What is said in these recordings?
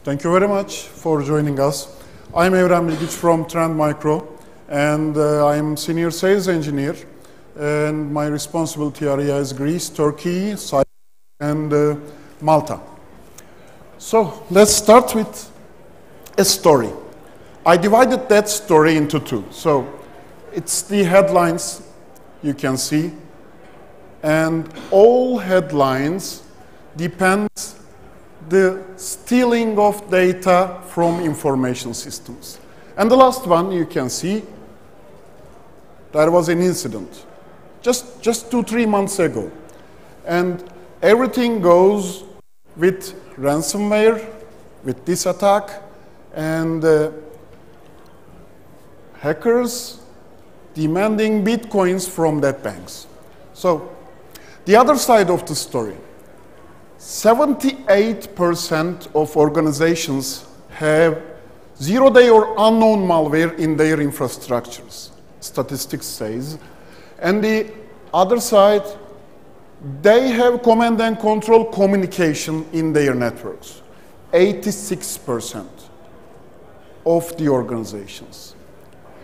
Thank you very much for joining us. I'm Evren Bilgic from Trend Micro, and I'm Senior Sales Engineer, and my responsibility area is Greece, Turkey, Cyprus, and Malta. So let's start with a story. I divided that story into two. So it's the headlines you can see, and all headlines depend the stealing of data from information systems. And the last one you can see, there was an incident just 2-3 months ago. And everything goes with ransomware, with this attack, and hackers demanding bitcoins from that banks. So the other side of the story, 78% of organizations have zero-day or unknown malware in their infrastructures, statistics says. And the other side, they have command and control communication in their networks, 86% of the organizations.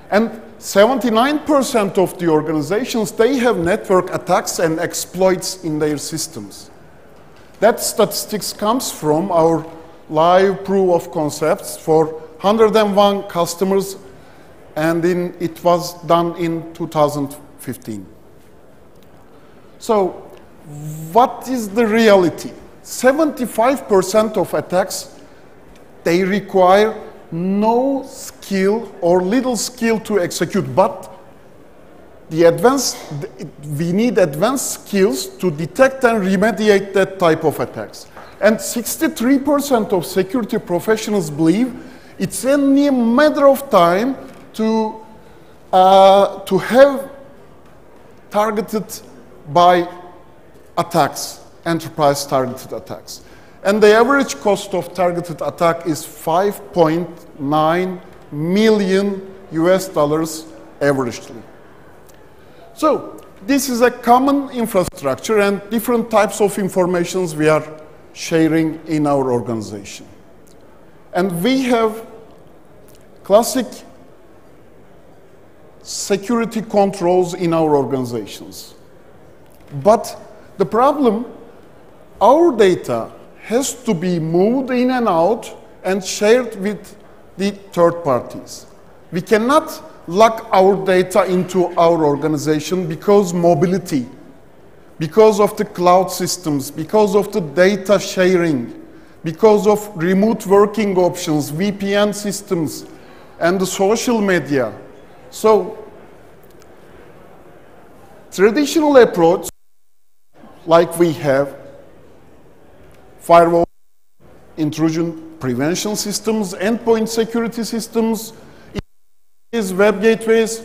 And 79% of the organizations, they have network attacks and exploits in their systems. That statistics comes from our live proof of concepts for 101 customers, and it was done in 2015. So what is the reality? 75% of attacks, they require no skill or little skill to execute, but we need advanced skills to detect and remediate that type of attacks. And 63% of security professionals believe it's only a matter of time to have targeted by attacks, enterprise targeted attacks. And the average cost of targeted attack is $5.9 million averagely. So this is a common infrastructure and different types of informations we are sharing in our organization. And we have classic security controls in our organizations. But the problem, our data has to be moved in and out and shared with the third parties. We cannot lock our data into our organization because mobility, because of the cloud systems, because of the data sharing, because of remote working options, VPN systems, and the social media. So traditional approach, like we have firewall, intrusion prevention systems, endpoint security systems, web gateways,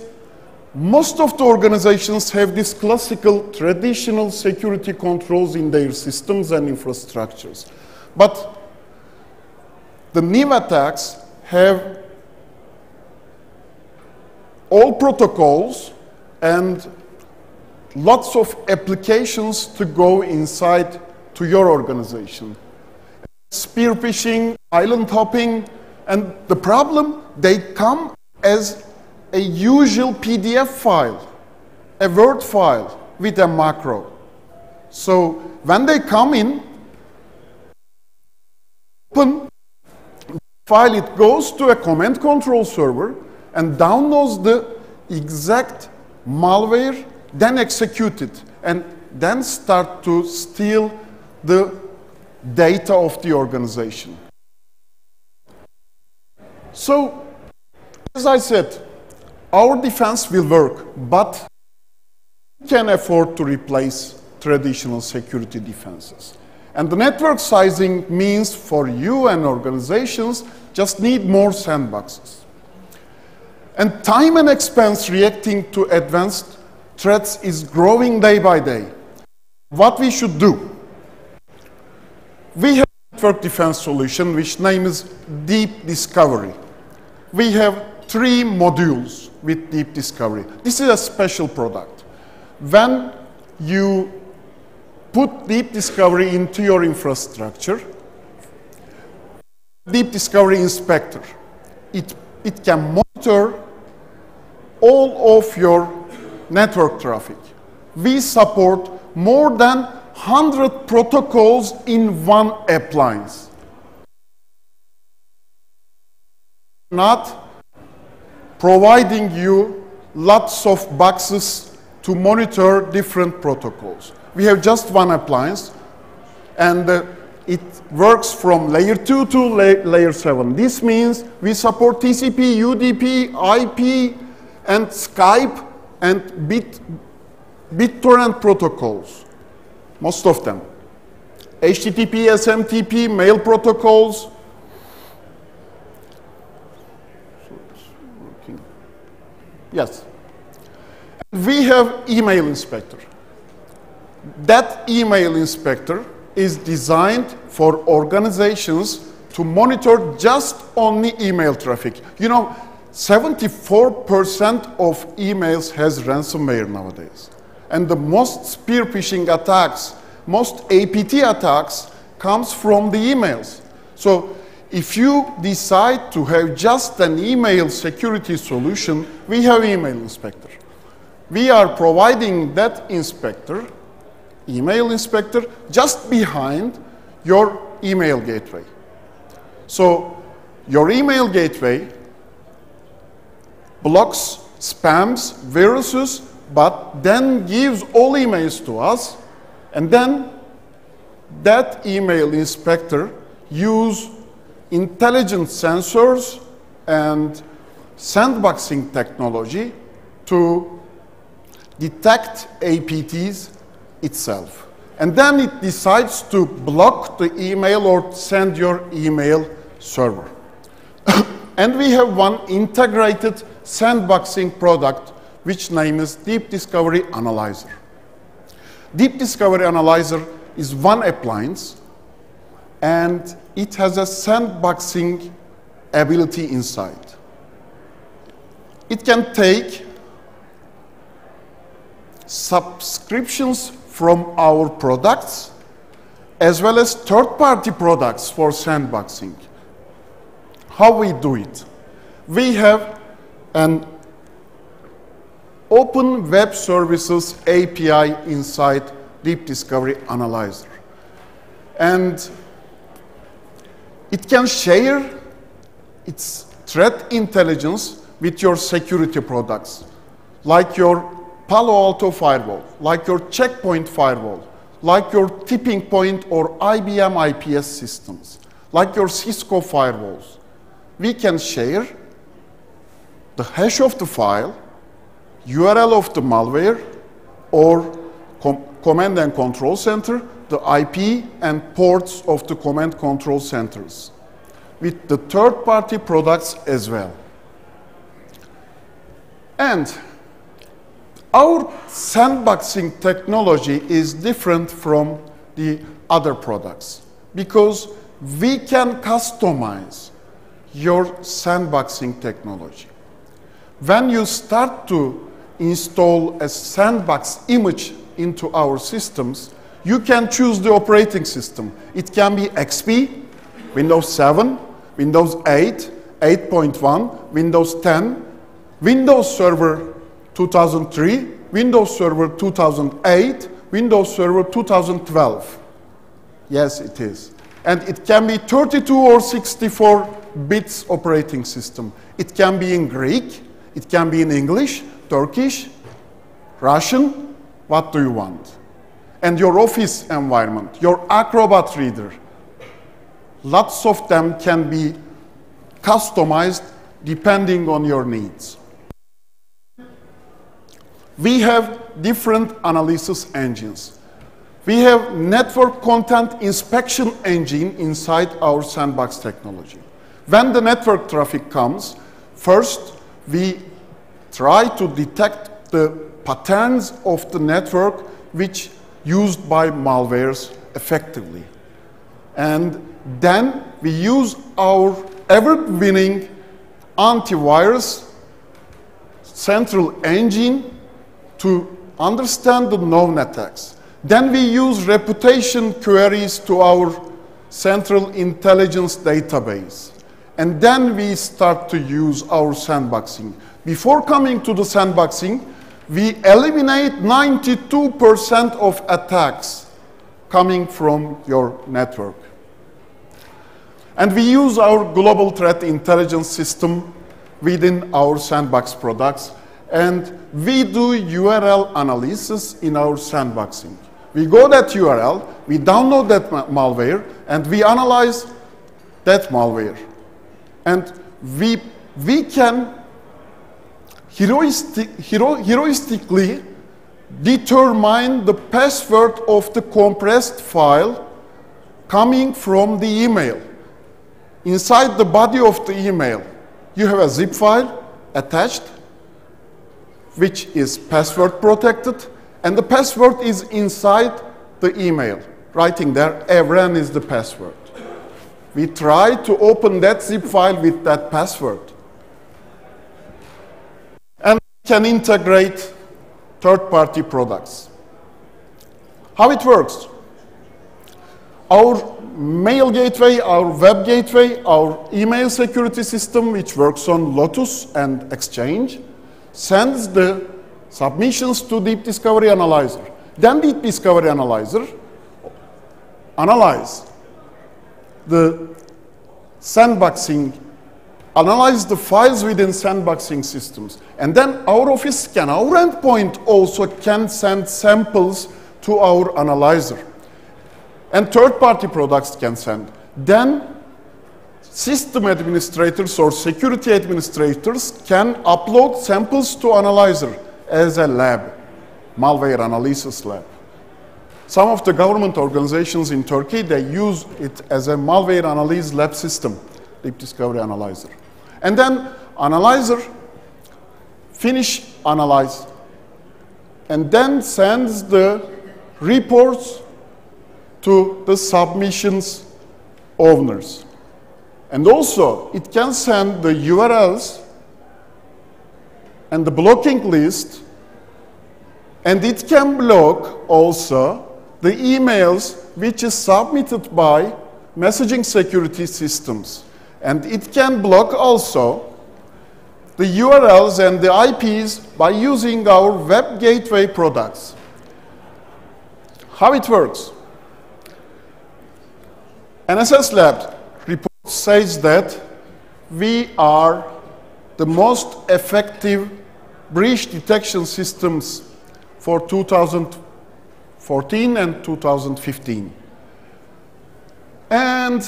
most of the organizations have these classical traditional security controls in their systems and infrastructures. But the new attacks have all protocols and lots of applications to go inside to your organization. Spearfishing, island hopping, and the problem, they come as a usual PDF file, a Word file with a macro. So when they come in, open the file, it goes to a command control server and downloads the exact malware, then execute it, and then start to steal the data of the organization. So, as I said, our defense will work, but we can afford to replace traditional security defenses. And the network sizing means for you and organizations just need more sandboxes. And time and expense reacting to advanced threats is growing day by day. What we should do? We have a network defense solution which name is Deep Discovery. We have 3 modules with Deep Discovery. This is a special product. When you put Deep Discovery into your infrastructure, Deep Discovery Inspector. It can monitor all of your network traffic. We support more than 100 protocols in one appliance. Not providing you lots of boxes to monitor different protocols. We have just one appliance, and it works from layer 2 to layer 7. This means we support TCP, UDP, IP, and Skype, and BitTorrent protocols, most of them. HTTP, SMTP, mail protocols. Yes. We have email inspector. That email inspector is designed for organizations to monitor just only email traffic. You know, 74% of emails has ransomware nowadays. And the most spearfishing attacks, most APT attacks comes from the emails. So if you decide to have just an email security solution, we have email inspector. We are providing that inspector, email inspector, just behind your email gateway. So your email gateway blocks spams, viruses, but then gives all emails to us, and then that email inspector use intelligent sensors and sandboxing technology to detect APTs itself. And then it decides to block the email or send your email server. And we have one integrated sandboxing product, which name is Deep Discovery Analyzer. Deep Discovery Analyzer is one appliance, and it has a sandboxing ability inside. It can take subscriptions from our products as well as third-party products for sandboxing. How we do it? We have an open web services API inside Deep Discovery Analyzer. And it can share its threat intelligence with your security products, like your Palo Alto firewall, like your Checkpoint firewall, like your Tipping Point or IBM IPS systems, like your Cisco firewalls. We can share the hash of the file, URL of the malware, or command and control center, the IP and ports of the command control centers, with the third-party products as well. And our sandboxing technology is different from the other products because we can customize your sandboxing technology. When you start to install a sandbox image into our systems, you can choose the operating system. It can be XP, Windows 7, Windows 8, 8.1, Windows 10, Windows Server 2003, Windows Server 2008, Windows Server 2012. Yes, it is. And it can be 32 or 64 bits operating system. It can be in Greek, it can be in English, Turkish, Russian. What do you want? And your Office environment, your Acrobat reader. Lots of them can be customized depending on your needs. We have different analysis engines. We have network content inspection engine inside our sandbox technology. When the network traffic comes, first we try to detect the patterns of the network which used by malwares effectively. And then we use our ever-winning antivirus central engine to understand the known attacks. Then we use reputation queries to our central intelligence database. And then we start to use our sandboxing. Before coming to the sandboxing, we eliminate 92% of attacks coming from your network. And we use our global threat intelligence system within our sandbox products, and we do URL analysis in our sandboxing. We go that URL, we download that malware, and we analyze that malware. And we can heroistically determine the password of the compressed file coming from the email. Inside the body of the email, you have a zip file attached, which is password protected, and the password is inside the email. Writing there, Evren is the password. We try to open that zip file with that password. And we can integrate third-party products. How it works? Our mail gateway, our web gateway, our email security system, which works on Lotus and Exchange, sends the submissions to Deep Discovery Analyzer. Then Deep Discovery Analyzer analyzes the sandboxing, analyze the files within sandboxing systems. And then our office can, our endpoint also can send samples to our analyzer. And third-party products can send. Then system administrators or security administrators can upload samples to analyzer as a lab, malware analysis lab. Some of the government organizations in Turkey, they use it as a malware analysis lab system, Deep Discovery Analyzer. And then analyzer finish analyze and then sends the reports to the submissions owners. And also, it can send the URLs and the blocking list, and it can block also the emails which is submitted by messaging security systems. And it can block also the URLs and the IPs by using our web gateway products. How it works? NSS Lab report says that we are the most effective breach detection systems for 2014 and 2015. And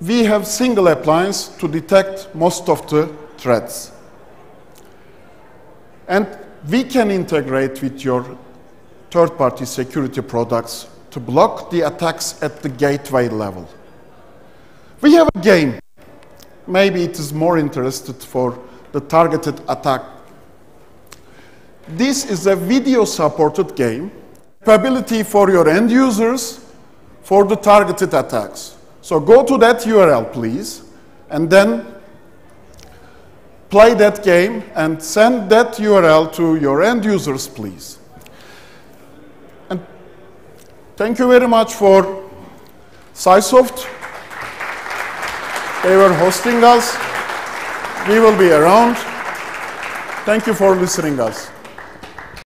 we have single appliance to detect most of the threats. And we can integrate with your third-party security products to block the attacks at the gateway level. We have a game. Maybe it is more interested for the targeted attack. This is a video-supported game, capability for your end users for the targeted attacks. So go to that URL, please, and then play that game and send that URL to your end users, please. And thank you very much for SciSoft. They were hosting us. We will be around. Thank you for listening us.